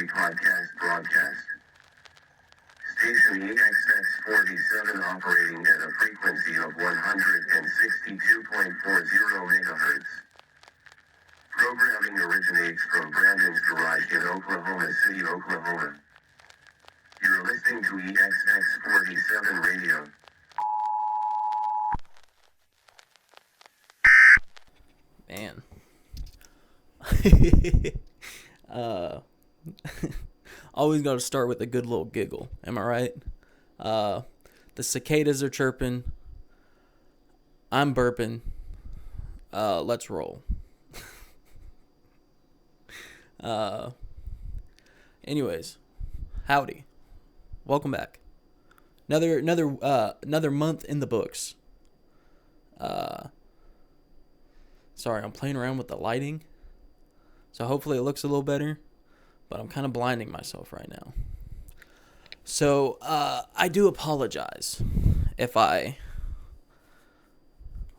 podcast broadcast. Station exx47 operating at a frequency of 162.40 megahertz. Programming originates from Brandon's Garage in Oklahoma City, Oklahoma. You're listening to exx47 Radio. Man. Always got to start with a good little giggle. Am I right? The cicadas are chirping. I'm burping. Let's roll. Anyways, howdy. Welcome back. Another month in the books. Sorry, I'm playing around with the lighting. So hopefully it looks a little better. But I'm kind of blinding myself right now. So, I do apologize if I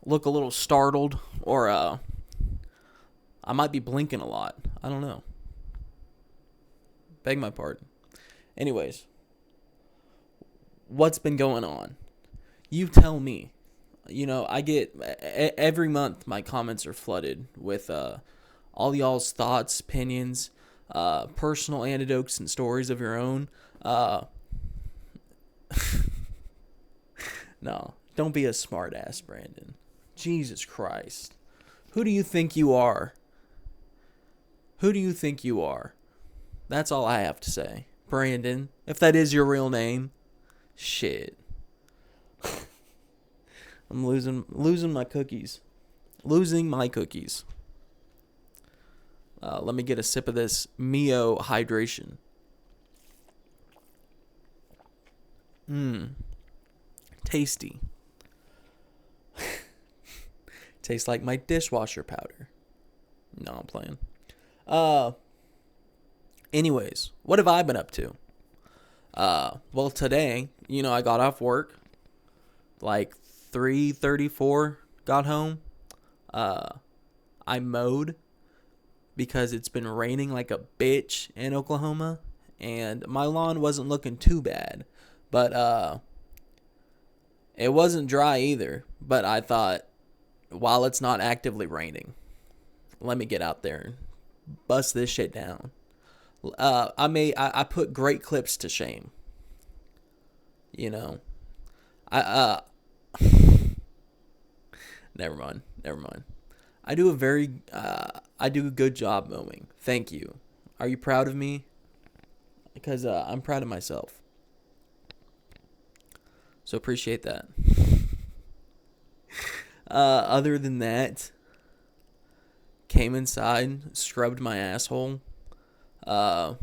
look a little startled or I might be blinking a lot. I don't know. Beg my pardon. Anyways, what's been going on? You tell me. You know, I get every month my comments are flooded with all y'all's thoughts, opinions, personal anecdotes and stories of your own. No, don't be a smart ass, Brandon. Jesus Christ. Who do you think you are? Who do you think you are? That's all I have to say. Brandon, if that is your real name. Shit. I'm losing my cookies. Losing my cookies. Let me get a sip of this Mio hydration. Tasty. Tastes like my dishwasher powder. No, I'm playing. Anyways, what have I been up to? Well, today, I got off work. Like 3:34, got home. I mowed because it's been raining like a bitch in Oklahoma, and my lawn wasn't looking too bad, but it wasn't dry either. But I thought, while it's not actively raining, let me get out there and bust this shit down. I put great clips to shame. Never mind. I do a good job mowing. Thank you. Are you proud of me? Because I'm proud of myself. So appreciate that. Other than that, came inside, scrubbed my asshole. I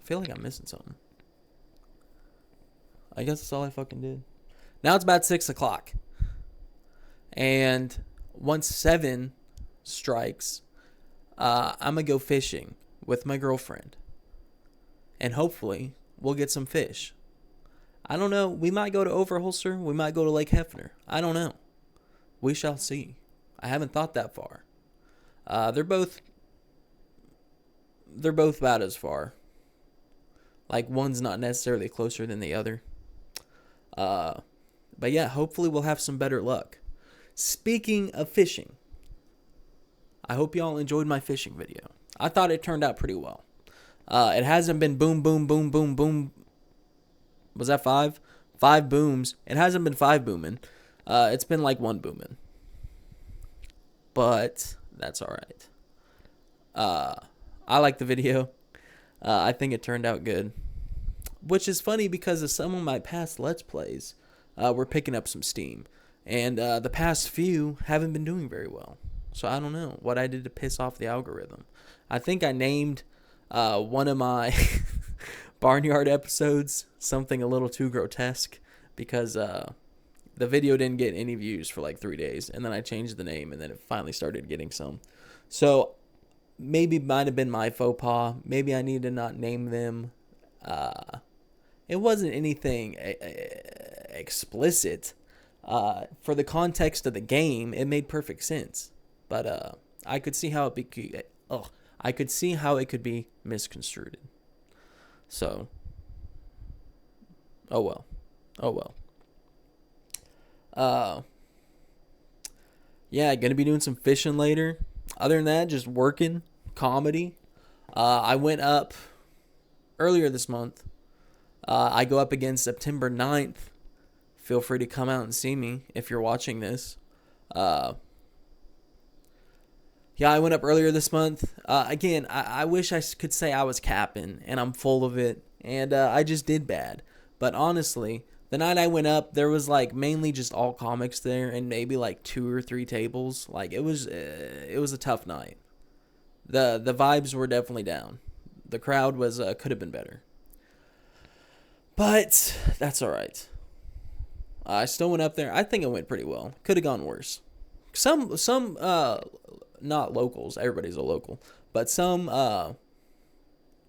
feel like I'm missing something. I guess that's all I fucking did. Now it's about 6 o'clock. And once 7 strikes, I'm going to go fishing with my girlfriend. And hopefully, we'll get some fish. I don't know. We might go to Overholser. We might go to Lake Hefner. I don't know. We shall see. I haven't thought that far. They're both about as far. Like, one's not necessarily closer than the other. But yeah, hopefully we'll have some better luck. Speaking of fishing, I hope y'all enjoyed my fishing video. I thought it turned out pretty well. It hasn't been boom, boom, boom, boom, boom. Was that 5? 5 booms. It hasn't been 5 booming. It's been like 1 booming. But that's all right. I like the video. I think it turned out good. Which is funny because of some of my past Let's Plays were picking up some steam. And the past few haven't been doing very well. So I don't know what I did to piss off the algorithm. I think I named one of my Barnyard episodes something a little too grotesque because the video didn't get any views for like 3 days. And then I changed the name and then it finally started getting some. So maybe might have been my faux pas. Maybe I need to not name them. It wasn't anything explicit. For the context of the game, it made perfect sense. But I could see how I could see how it could be misconstrued. So, oh well. Oh well. Yeah, gonna be doing some fishing later. Other than that, just working, comedy. I went up earlier this month. I go up again September 9th. Feel free to come out and see me if you're watching this. Yeah, I went up earlier this month. Again, I wish I could say I was capping, and I'm full of it, and I just did bad. But honestly, the night I went up, there was like mainly just all comics there, and maybe like 2 or 3 tables. Like it was a tough night. The vibes were definitely down. The crowd was could have been better, but that's all right. I still went up there. I think it went pretty well. Could have gone worse. Some not locals. Everybody's a local, but some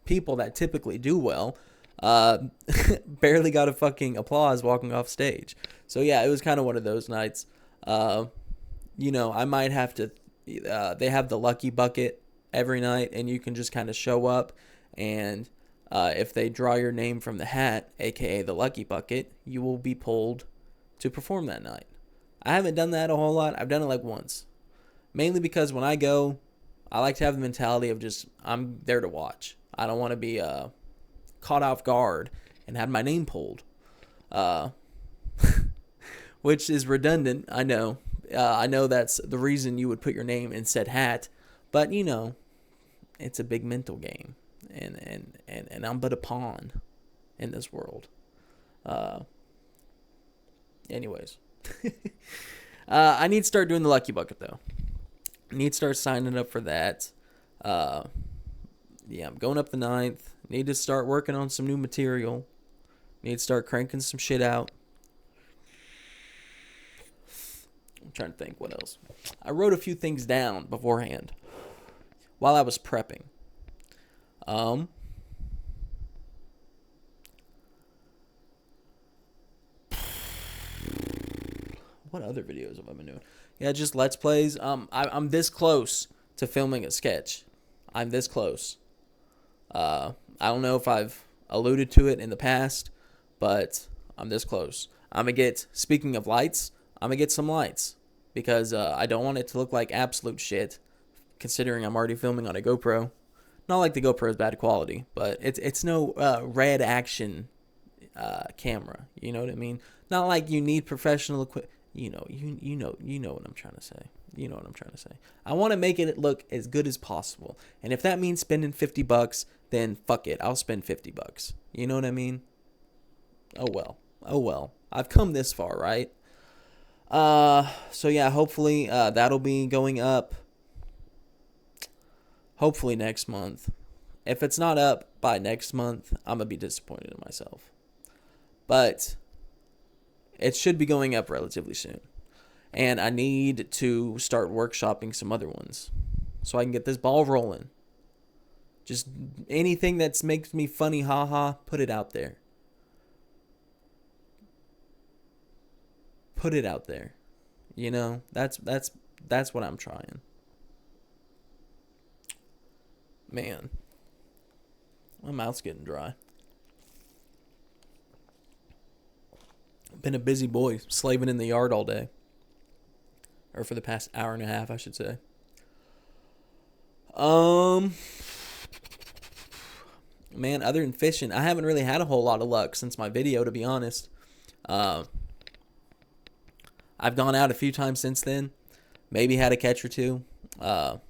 people that typically do well barely got a fucking applause walking off stage. So yeah, it was kind of one of those nights. I might have to. They have the lucky bucket every night, and you can just kind of show up, and if they draw your name from the hat, aka the lucky bucket, you will be pulled to perform that night. I haven't done that a whole lot. I've done it like once. Mainly because when I go, I like to have the mentality of just, I'm there to watch. I don't want to be caught off guard and have my name pulled. Which is redundant, I know. I know that's the reason you would put your name in said hat. But, it's a big mental game. And I'm but a pawn in this world. Anyways. I need to start doing the lucky bucket though. I need to start signing up for that. I'm going up the 9th. Need to start working on some new material. Need to start cranking some shit out. I'm trying to think what else. I wrote a few things down beforehand while I was prepping. What other videos have I been doing? Yeah, just Let's Plays. I'm this close to filming a sketch. I'm this close. I don't know if I've alluded to it in the past, but I'm this close. Speaking of lights, I'm going to get some lights because I don't want it to look like absolute shit, considering I'm already filming on a GoPro. Not like the GoPro is bad quality, but it's no red action camera. You know what I mean? Not like you need professional equipment. You know what I'm trying to say. You know what I'm trying to say. I want to make it look as good as possible. And if that means spending $50, then fuck it. I'll spend $50. You know what I mean? Oh well. I've come this far, right? So yeah, hopefully that'll be going up hopefully next month. If it's not up by next month, I'm going to be disappointed in myself. But it should be going up relatively soon. And I need to start workshopping some other ones so I can get this ball rolling. Just anything that makes me funny, haha, put it out there. Put it out there. That's what I'm trying. Man, my mouth's getting dry. Been a busy boy, slaving in the yard all day. Or for the past hour and a half, I should say. Man, other than fishing, I haven't really had a whole lot of luck since my video, to be honest. I've gone out a few times since then. Maybe had a catch or two. But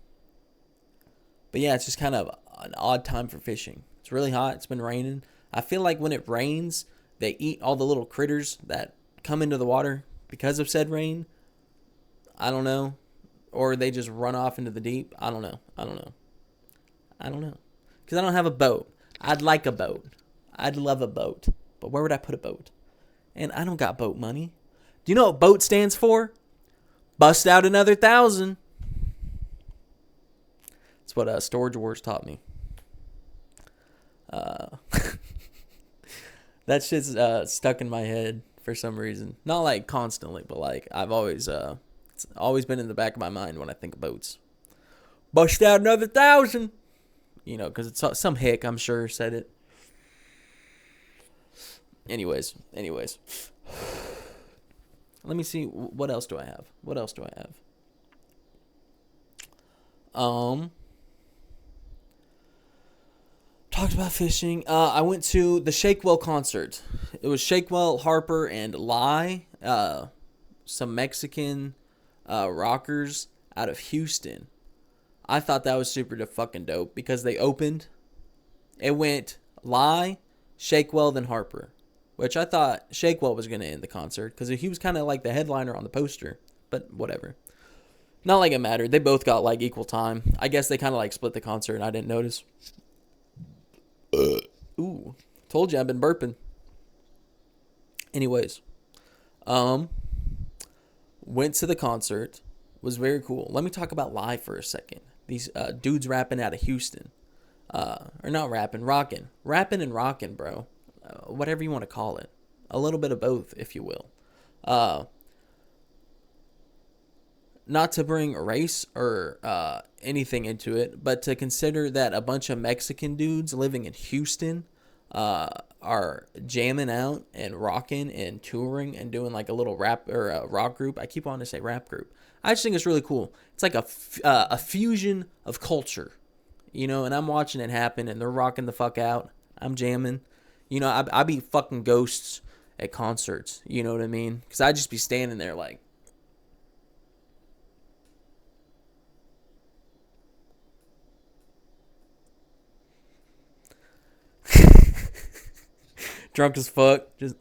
yeah, it's just kind of an odd time for fishing. It's really hot. It's been raining. I feel like when it rains, they eat all the little critters that come into the water because of said rain. I don't know. Or they just run off into the deep. I don't know. Because I don't have a boat. I'd like a boat. I'd love a boat. But where would I put a boat? And I don't got boat money. Do you know what BOAT stands for? Bust out another 1,000. That's what Storage Wars taught me. That shit's stuck in my head for some reason. Not like constantly, but like I've always it's always been in the back of my mind when I think of boats. Bust out another 1,000. because it's some hick, I'm sure, said it. Anyways. Let me see. What else do I have? Talked about fishing. I went to the Shakewell concert. It was Shakewell, Harper, and Lai, some Mexican rockers out of Houston. I thought that was super fucking dope because they opened. It went Lai, Shakewell, then Harper, which I thought Shakewell was going to end the concert because he was kind of like the headliner on the poster, but whatever. Not like it mattered. They both got like equal time. I guess they kind of like split the concert and I didn't notice. Ooh, told you I've been burping. Anyways, went to the concert. Was very cool. Let me talk about live for a second. These dudes rapping out of Houston. Or not rapping, rocking. Rapping and rocking, bro. Whatever you want to call it. A little bit of both, if you will. Not to bring race or anything into it, but to consider that a bunch of Mexican dudes living in Houston are jamming out and rocking and touring and doing like a little rap or a rock group. I keep wanting to say rap group. I just think it's really cool. It's like a fusion of culture, and I'm watching it happen and they're rocking the fuck out. I'm jamming. I be fucking ghosts at concerts. You know what I mean? Because I just be standing there like, drunk as fuck. Just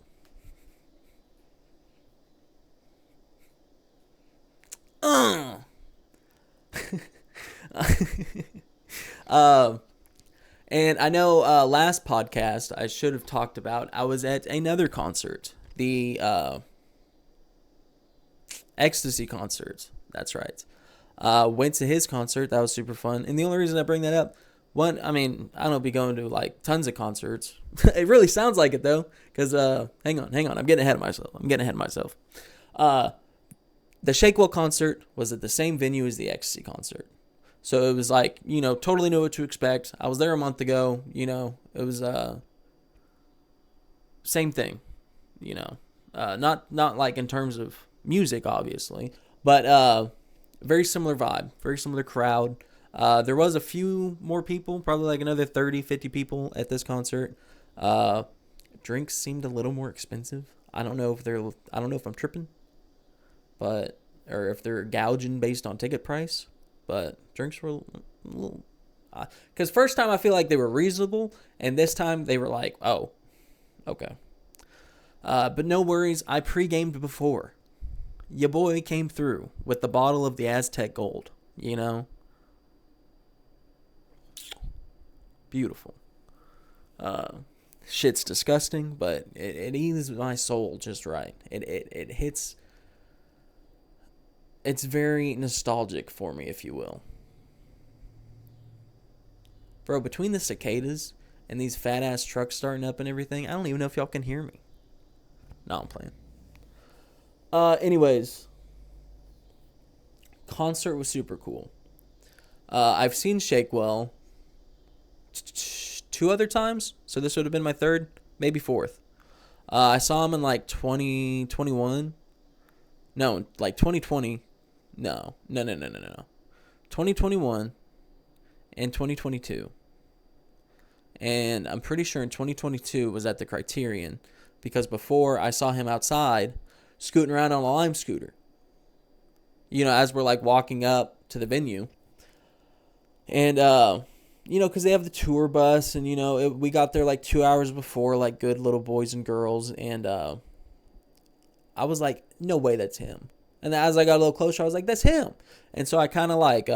and I know last podcast I should have talked about I was at another concert, the Ecstasy concert. That's right. Went to his concert. That was super fun. And the only reason I bring that up, I don't be going to like tons of concerts. It really sounds like it though, because hang on, I'm getting ahead of myself. The Shakewell concert was at the same venue as the Ecstasy concert. So it was like, totally knew what to expect. I was there a month ago, it was same thing, not like in terms of music, obviously, but very similar vibe, very similar crowd. There was a few more people, probably like another 30, 50 people at this concert. Drinks seemed a little more expensive. I don't know if I'm tripping, or if they're gouging based on ticket price, but drinks were a little, because first time I feel like they were reasonable, and this time they were like, oh, okay. But no worries, I pre-gamed before. Your boy came through with the bottle of the Aztec Gold, Beautiful. Shit's disgusting, but it eases my soul just right. It hits. It's very nostalgic for me, if you will. Bro, between the cicadas and these fat ass trucks starting up and everything, I don't even know if y'all can hear me. No, I'm playing. Anyways, concert was super cool. I've seen Shakewell 2 other times, so this would have been my 3rd, maybe 4th. I saw him in like 2021. No, like 2020. No. 2021 and 2022. And I'm pretty sure in 2022 was at the Criterion, because before I saw him outside scooting around on a Lime scooter. As we're like walking up to the venue. And because they have the tour bus, and we got there like 2 hours before, like good little boys and girls, and I was like, no way, that's him. And then as I got a little closer, I was like, that's him. And so I kind of like,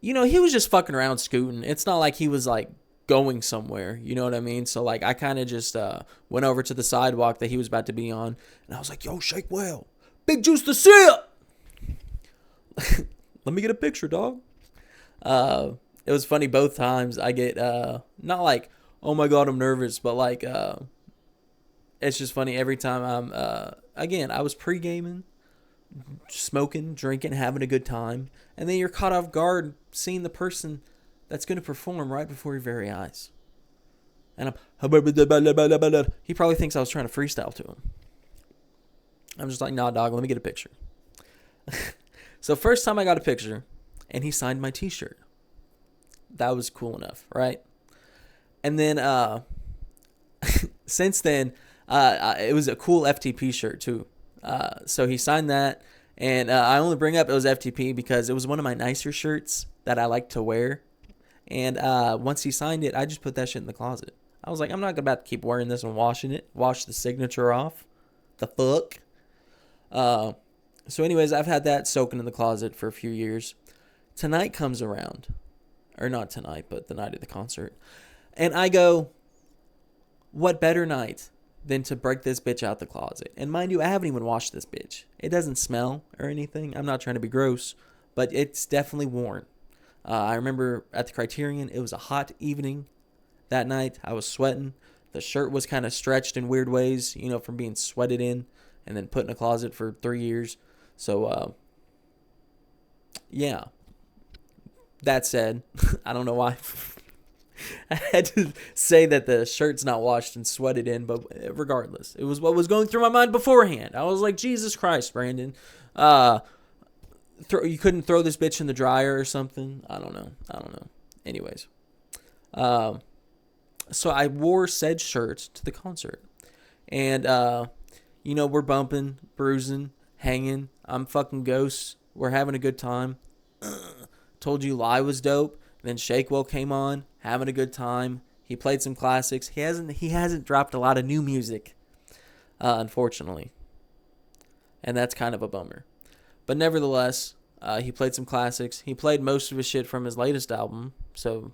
he was just fucking around scooting. It's not like he was like going somewhere, you know what I mean? So like I kind of just went over to the sidewalk that he was about to be on, and I was like, yo, Shakewell, big juice to sip. Let me get a picture, dog. It was funny both times. I get not like, oh my god, I'm nervous, but like it's just funny every time I'm again, I was pre-gaming, smoking, drinking, having a good time, and then you're caught off guard seeing the person that's going to perform right before your very eyes. And he probably thinks I was trying to freestyle to him. I'm just like, nah, dog, let me get a picture. So first time I got a picture, and he signed my t-shirt. That was cool enough, right? And then since then, it was a cool FTP shirt too. So he signed that, and I only bring up it was FTP because it was one of my nicer shirts that I like to wear. And once he signed it, I just put that shit in the closet. I was like, I'm not about to keep wearing this and washing it. Wash the signature off. The fuck? So anyways, I've had that soaking in the closet for a few years. Tonight comes around. Or not tonight, but the night of the concert. And I go, what better night than to break this bitch out the closet? And mind you, I haven't even washed this bitch. It doesn't smell or anything. I'm not trying to be gross, but it's definitely worn. I remember at the Criterion, it was a hot evening that night. I was sweating. The shirt was kind of stretched in weird ways, from being sweated in and then put in a closet for 3 years. So, yeah. That said, I don't know why I had to say that the shirt's not washed and sweated in, but regardless, it was what was going through my mind beforehand. I was like, Jesus Christ, Brandon. You couldn't throw this bitch in the dryer or something? I don't know. Anyways. So I wore said shirt to the concert. And, we're bumping, bruising, hanging. I'm fucking Ghost. We're having a good time. Told you Lie was dope. Then Shakewell came on, having a good time. He played some classics. He hasn't dropped a lot of new music, unfortunately. And that's kind of a bummer. But nevertheless, he played some classics. He played most of his shit from his latest album. So,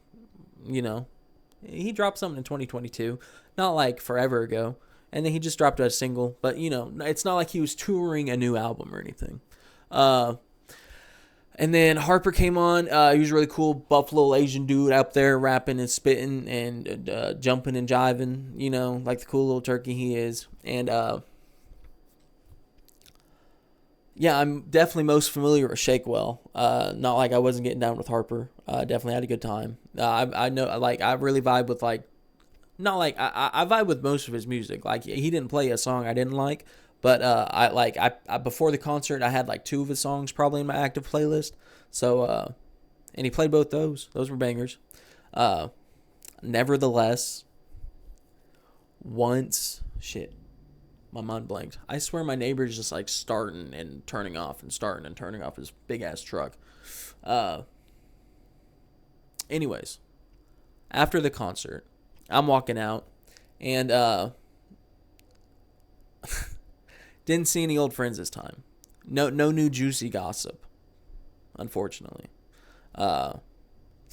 he dropped something in 2022. Not like forever ago. And then he just dropped a single. But, it's not like he was touring a new album or anything. And then Harper came on. He was a really cool buffalo Asian dude out there rapping and spitting and jumping and jiving, like the cool little turkey he is. And, yeah, I'm definitely most familiar with Shakewell. Not like I wasn't getting down with Harper. Definitely had a good time. I know, I really vibe with, not like, I vibe with most of his music. Like, he didn't play a song I didn't like. But I before the concert, I had 2 of his songs probably in my active playlist. So, and he played both those. Those were bangers. Nevertheless, my mind blanked. I swear my neighbor's just starting and turning off his big ass truck. Anyways, after the concert, I'm walking out and didn't see any old friends this time. No new juicy gossip, unfortunately. Thought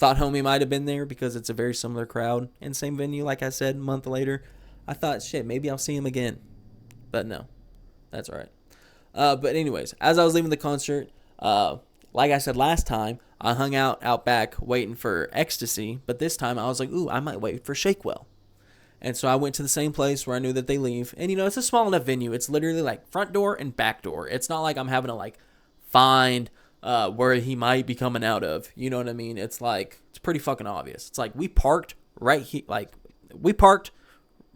homie might have been there because it's a very similar crowd and same venue, like I said, a month later. I thought, shit, maybe I'll see him again. But no, that's all right. But anyways, as I was leaving the concert, like I said last time, I hung out back waiting for Ecstasy. But this time I was like, ooh, I might wait for Shakewell. And so I went to the same place where I knew that they leave. And, it's a small enough venue. It's literally front door and back door. It's not like I'm having to find where he might be coming out of. You know what I mean? It's it's pretty fucking obvious. It's we parked right here. We parked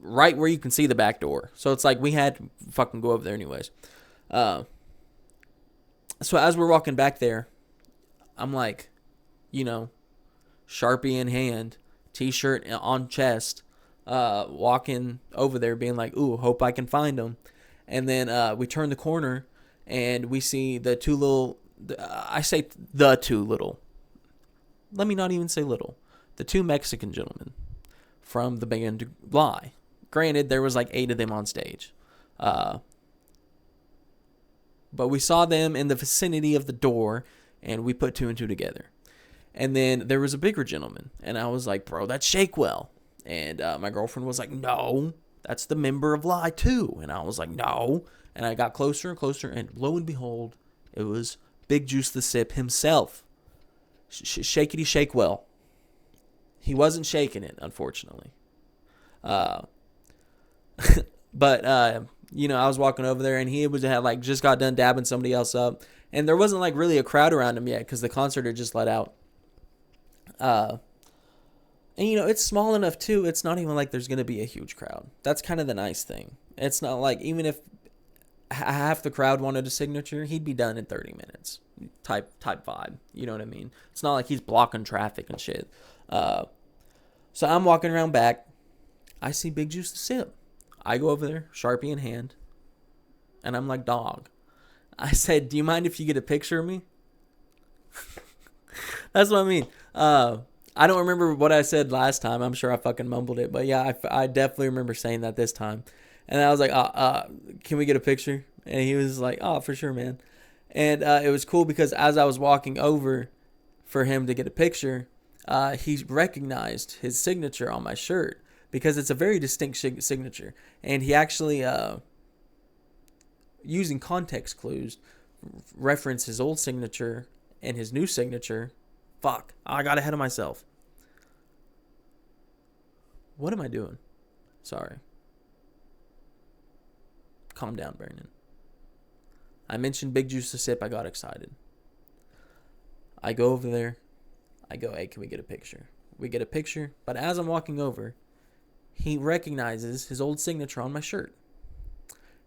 right where you can see the back door. So it's we had to fucking go over there anyways. So as we're walking back there, I'm Sharpie in hand, t-shirt on chest, walking over there being ooh, hope I can find him. And then we turn the corner and we see the two little, let me not even say little, the 2 Mexican gentlemen from the band Lie. Granted, there was 8 of them on stage. But we saw them in the vicinity of the door and we put 2 and 2 together. And then there was a bigger gentleman and I was like, bro, that's Shakewell. And my girlfriend was like, no, that's the member of Lie too. And I was like, no. And I got closer and closer, and lo and behold, it was Big Juice the Sip himself. Shakety Shakewell. He wasn't shaking it, unfortunately. But I was walking over there, and he had just got done dabbing somebody else up. And there wasn't really a crowd around him yet because the concert had just let out. And, it's small enough, too. It's not even like there's going to be a huge crowd. That's kind of the nice thing. It's not like, even if half the crowd wanted a signature, he'd be done in 30 minutes. Type vibe. You know what I mean? It's not like he's blocking traffic and shit. So I'm walking around back. I see Big Juice the Sip. I go over there, Sharpie in hand. And I'm like, dog. I said, do you mind if you get a picture of me? That's what I mean. I don't remember what I said last time. I'm sure I fucking mumbled it. But yeah, I definitely remember saying that this time. And I was like, can we get a picture? And he was like, oh, for sure, man. And it was cool because as I was walking over for him to get a picture, he recognized his signature on my shirt because it's a very distinct signature. And he actually, using context clues, referenced his old signature and his new signature. Fuck, I got ahead of myself. What am I doing? Sorry. Calm down, Brandon. I mentioned Big Juice to Sip. I got excited. I go over there. I go, hey, can we get a picture? We get a picture. But as I'm walking over, he recognizes his old signature on my shirt.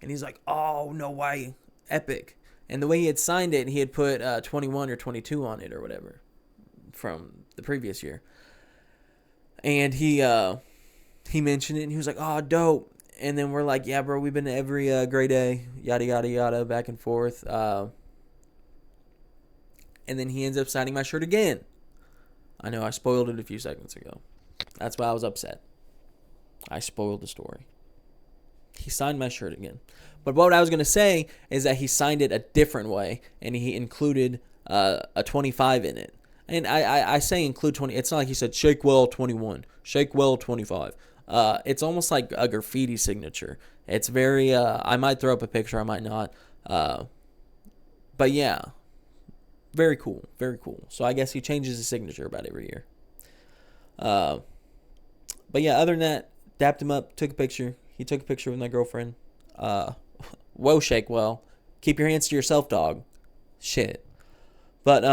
And he's like, oh, no way. Epic. And the way he had signed it, he had put 21 or 22 on it or whatever from the previous year. And he mentioned it, and he was like, oh, dope. And then we're like, yeah, bro, we've been to every grade A, yada, yada, yada, back and forth. And then he ends up signing my shirt again. I know, I spoiled it a few seconds ago. That's why I was upset. I spoiled the story. He signed my shirt again. But what I was going to say is that he signed it a different way, and he included a 25 in it. And I say include 20. It's not like he said Shake Well 21, Shake Well 25. It's almost like a graffiti signature. It's very, I might throw up a picture, I might not. But yeah, very cool, very cool. So I guess he changes his signature about every year. But yeah, other than that, dapped him up, took a picture. He took a picture with my girlfriend. Whoa, Shake Well. Keep your hands to yourself, dog. Shit. But,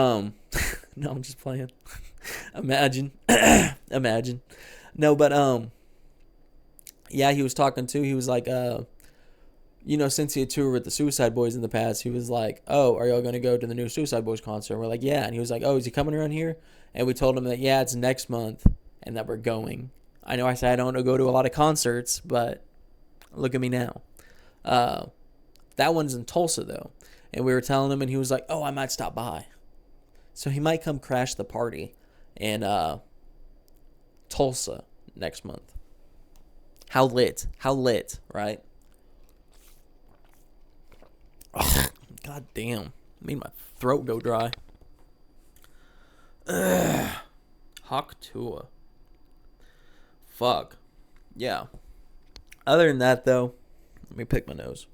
no, I'm just playing. Imagine. Imagine. No, but, yeah, he was talking too. He was like, since he had toured with the Suicide Boys in the past, he was like, oh, are y'all going to go to the new Suicide Boys concert? And we're like, yeah. And he was like, oh, is he coming around here? And we told him that, yeah, it's next month and that we're going. I know I said I don't go to a lot of concerts, but look at me now. That one's in Tulsa, though. And we were telling him, and he was like, oh, I might stop by. So he might come crash the party in Tulsa next month. How lit, right? Oh, God damn. Made my throat go dry. Hawk Tua. Fuck. Yeah. Other than that, though, let me pick my nose.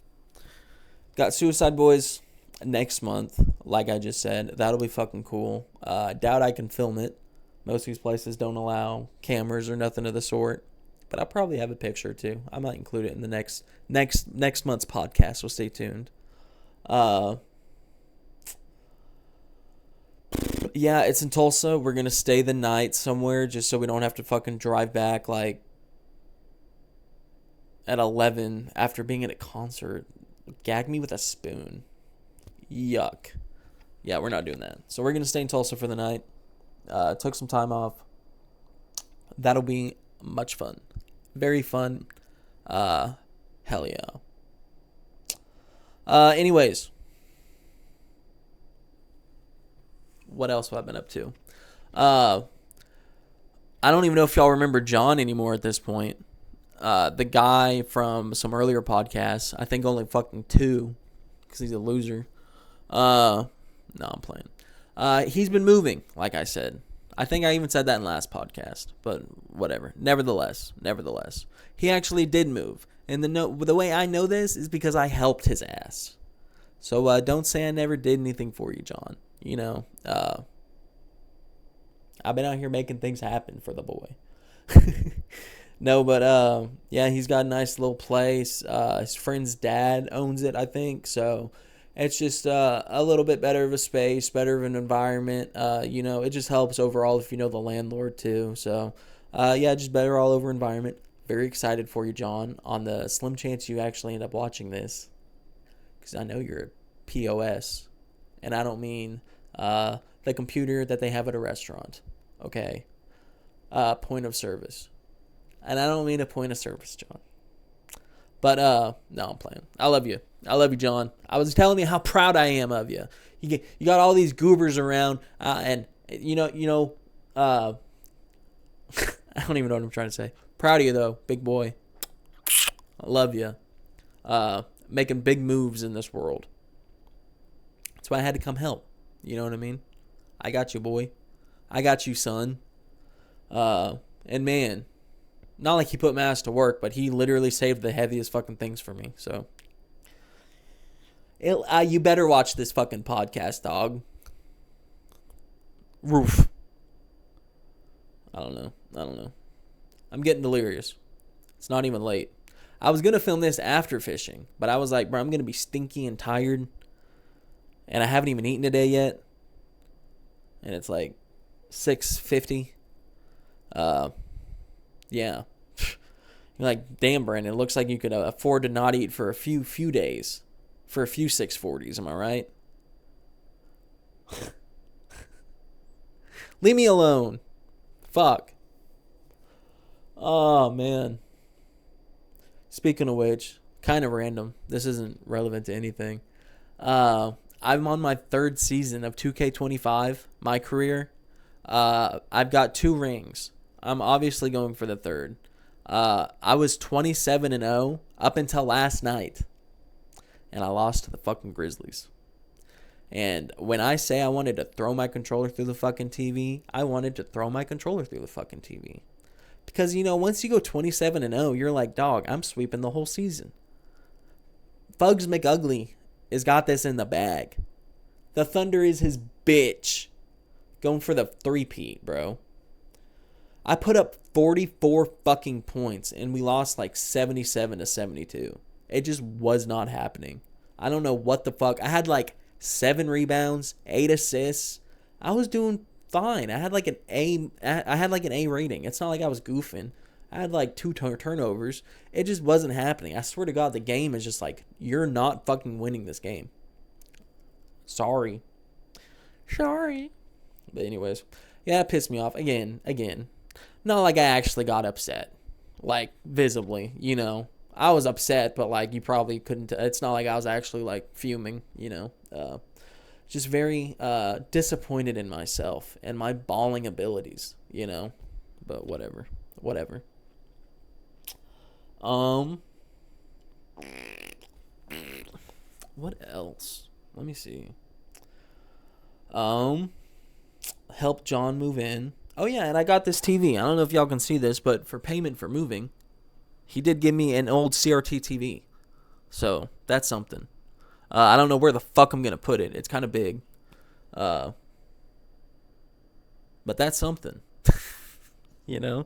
Got Suicide Boys next month, like I just said. That'll be fucking cool. I doubt I can film it. Most of these places don't allow cameras or nothing of the sort. But I'll probably have a picture or two. I might include it in the next month's podcast, so stay tuned. Yeah, it's in Tulsa. We're going to stay the night somewhere just so we don't have to fucking drive back like at 11 after being at a concert. Gag me with a spoon. Yuck. Yeah, we're not doing that. So we're going to stay in Tulsa for the night. Took some time off. That'll be much fun. Very fun. Hell yeah. Anyways. What else have I been up to? I don't even know if y'all remember John anymore at this point. The guy from some earlier podcasts. I think only fucking 2. Because he's a loser. No, I'm playing. He's been moving, like I said. I think I even said that in last podcast, but whatever. Nevertheless, he actually did move. And the way I know this is because I helped his ass. So don't say I never did anything for you, John. I've been out here making things happen for the boy. No, but yeah, he's got a nice little place. His friend's dad owns it, I think. So it's just a little bit better of a space, better of an environment. It just helps overall if you know the landlord too. So Yeah, just better all over environment. Very excited for you, John, on the slim chance you actually end up watching this. Because I know you're a POS. And I don't mean the computer that they have at a restaurant. Okay? Point of service. And I don't mean a point of service, John. But, no, I'm playing. I love you. I love you, John. I was telling you how proud I am of you. You got all these goobers around, and, I don't even know what I'm trying to say. Proud of you, though, big boy. I love you. Making big moves in this world. That's why I had to come help. You know what I mean? I got you, boy. I got you, son. And man, not like he put my ass to work, but he literally saved the heaviest fucking things for me. So, you better watch this fucking podcast, dog. Roof. I don't know. I'm getting delirious. It's not even late. I was going to film this after fishing, but I was like, bro, I'm going to be stinky and tired. And I haven't even eaten today yet. And it's like 6:50. Yeah. You're like, damn, Brandon, it looks like you could afford to not eat for a few days. For a few 640s, am I right? Leave me alone. Fuck. Oh, man. Speaking of which, kind of random. This isn't relevant to anything. I'm on my third season of 2K25, my career. I've got 2 rings. I'm obviously going for the third. I was 27-0 up until last night. And I lost to the fucking Grizzlies. And when I say I wanted to throw my controller through the fucking TV, I wanted to throw my controller through the fucking TV. Because, once you go 27-0, you're like, dog, I'm sweeping the whole season. Bugs McUgly has got this in the bag. The Thunder is his bitch. Going for the three-peat, bro. I put up 44 fucking points, and we lost like 77-72. It just was not happening. I don't know what the fuck. I had like 7 rebounds, 8 assists. I was doing fine. I had like an A rating. It's not like I was goofing. I had like 2 turnovers. It just wasn't happening. I swear to God, the game is just like, you're not fucking winning this game. Sorry. But anyways, yeah, it pissed me off again. Not like I actually got upset, like visibly, I was upset, but like you probably couldn't. It's not like I was actually like fuming, just very disappointed in myself and my balling abilities, But whatever. What else? Let me see. Help John move in. Oh yeah, and I got this TV. I don't know if y'all can see this, but for payment for moving, he did give me an old CRT TV. So, that's something. I don't know where the fuck I'm going to put it. It's kind of big. But that's something. Definitely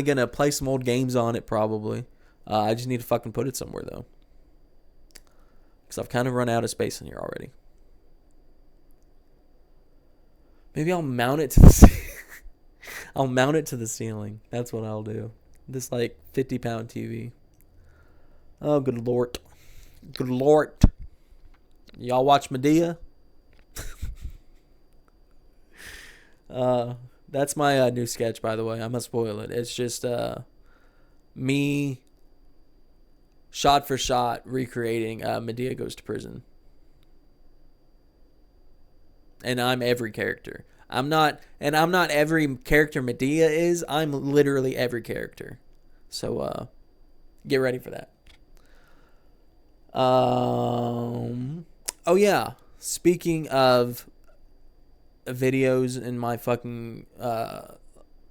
going to play some old games on it, probably. I just need to fucking put it somewhere, though. Because I've kind of run out of space in here already. Maybe I'll mount it to the ceiling. That's what I'll do. This like 50-pound TV. Oh, good lord. Y'all watch Medea? That's my new sketch, by the way. I'm gonna spoil it. It's just me shot for shot recreating Medea Goes to Prison. And I'm every character. I'm not every character Medea is. I'm literally every character. So, get ready for that. Oh yeah. Speaking of videos in my fucking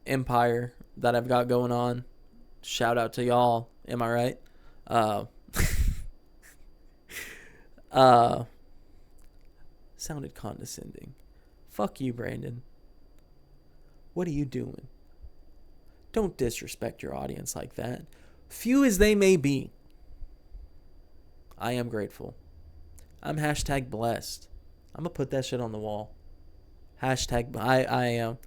empire that I've got going on, shout out to y'all. Am I right? Sounded condescending. Fuck you, Brandon. What are you doing? Don't disrespect your audience like that. Few as they may be, I am grateful. I'm #blessed. I'm going to put that shit on the wall. I am.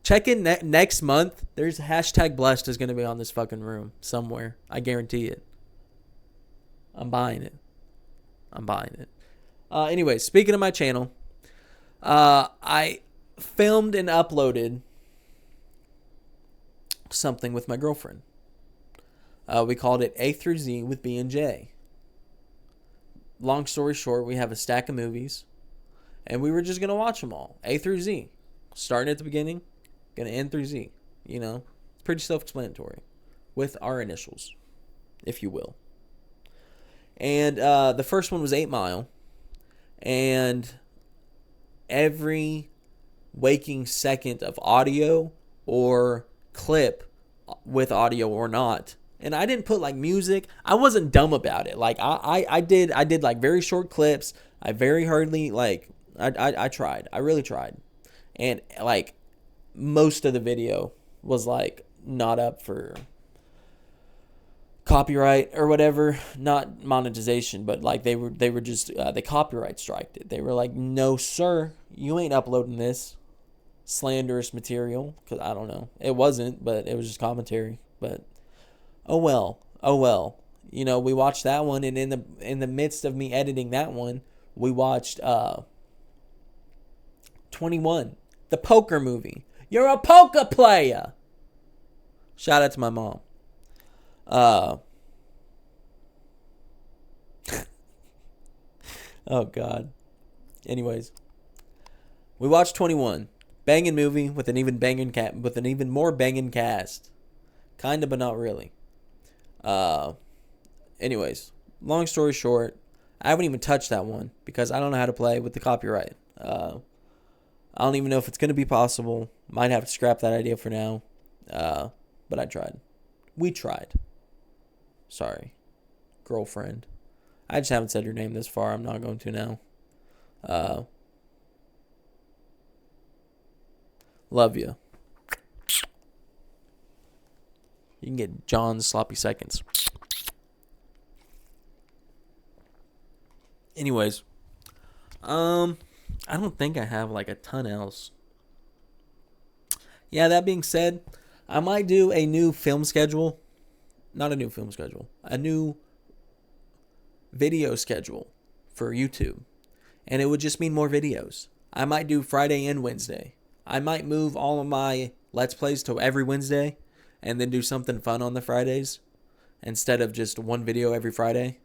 Check in next month. There's hashtag blessed is going to be on this fucking room somewhere. I guarantee it. I'm buying it. Anyway, speaking of my channel, I filmed and uploaded something with my girlfriend. We called it A through Z with B and J. Long story short, we have a stack of movies, and we were just going to watch them all. A through Z. Starting at the beginning, going to end through Z. You know, it's pretty self-explanatory. With our initials, if you will. And the first one was 8 Mile. And every waking second of audio or clip with audio or not. And I didn't put like music. I wasn't dumb about it. Like I did like very short clips. I very hardly like I tried. I really tried. And like most of the video was like not up for copyright or whatever, not monetization, but like they were just they copyright striked it. They were like, "No, sir, you ain't uploading this slanderous material." Because I don't know, it wasn't, but it was just commentary. But oh well. You know, we watched that one, and in the midst of me editing that one, we watched 21, the poker movie. You're a poker player. Shout out to my mom. Oh God. Anyways, we watched 21, banging movie with an even more banging cast, kinda but not really. Anyways, long story short, I haven't even touched that one because I don't know how to play with the copyright. I don't even know if it's gonna be possible. Might have to scrap that idea for now. But I tried. We tried. Sorry, girlfriend. I just haven't said your name this far. I'm not going to now. Love you. You can get John's sloppy seconds. Anyways, I don't think I have like a ton else. Yeah, that being said, I might do a new film schedule. Not a new film schedule. A new video schedule for YouTube. And it would just mean more videos. I might do Friday and Wednesday. I might move all of my Let's Plays to every Wednesday and then do something fun on the Fridays instead of just one video every Friday.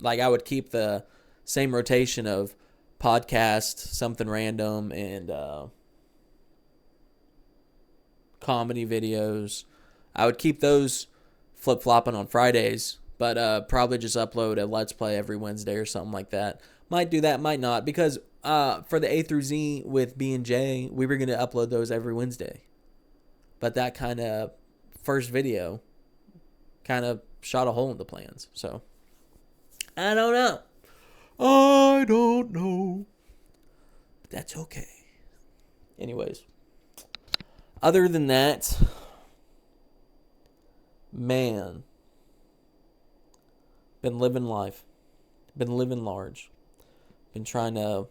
Like I would keep the same rotation of podcast, something random, and comedy videos. I would keep those flip-flopping on Fridays, but probably just upload a Let's Play every Wednesday or something like that. Might do that, might not, because for the A through Z with B and J, we were going to upload those every Wednesday. But that kind of first video kind of shot a hole in the plans. So, I don't know. But that's okay. Anyways. Other than that, man, been living life. Been living large. Been trying to,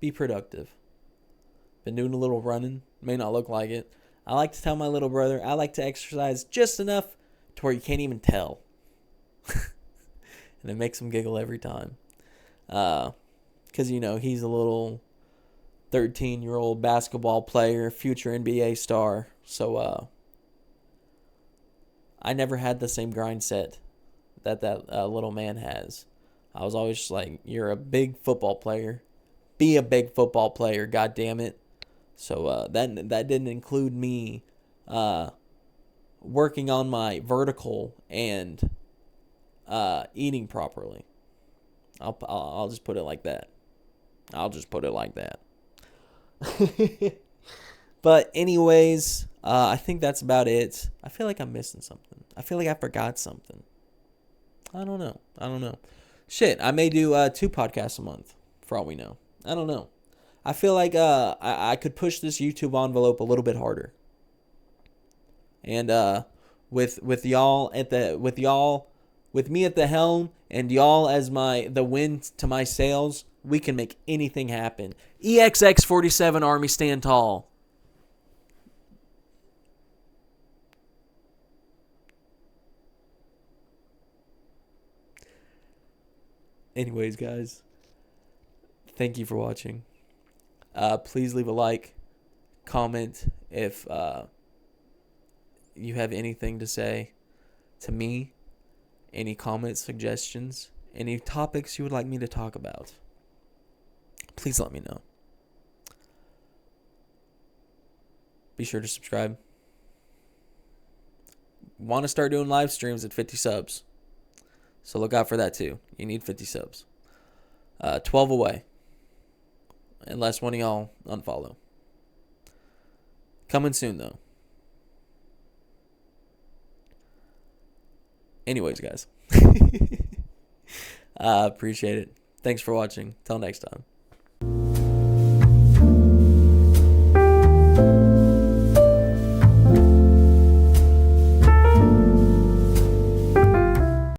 be productive. Been doing a little running. May not look like it. I like to tell my little brother I like to exercise just enough to where you can't even tell. And it makes him giggle every time. Because, he's a little 13-year-old basketball player, future NBA star. So, I never had the same grind set that little man has. I was always just like, you're a big football player. Be a big football player, God damn it. So that didn't include me working on my vertical and eating properly. I'll just put it like that. But anyways, I think that's about it. I feel like I'm missing something. I feel like I forgot something. I don't know. Shit, I may do 2 podcasts a month, for all we know. I don't know. I feel like I could push this YouTube envelope a little bit harder. And with me at the helm and y'all as the wind to my sails, We can make anything happen. exx47 Army, stand tall. Anyways, guys, thank you for watching. Please leave a like, comment if you have anything to say to me, any comments, suggestions, any topics you would like me to talk about. Please let me know. Be sure to subscribe. Want to start doing live streams at 50 subs. So look out for that too. You need 50 subs. 12 away. Unless one of y'all unfollow. Coming soon though. Anyways, guys. Appreciate it. Thanks for watching. Till next time.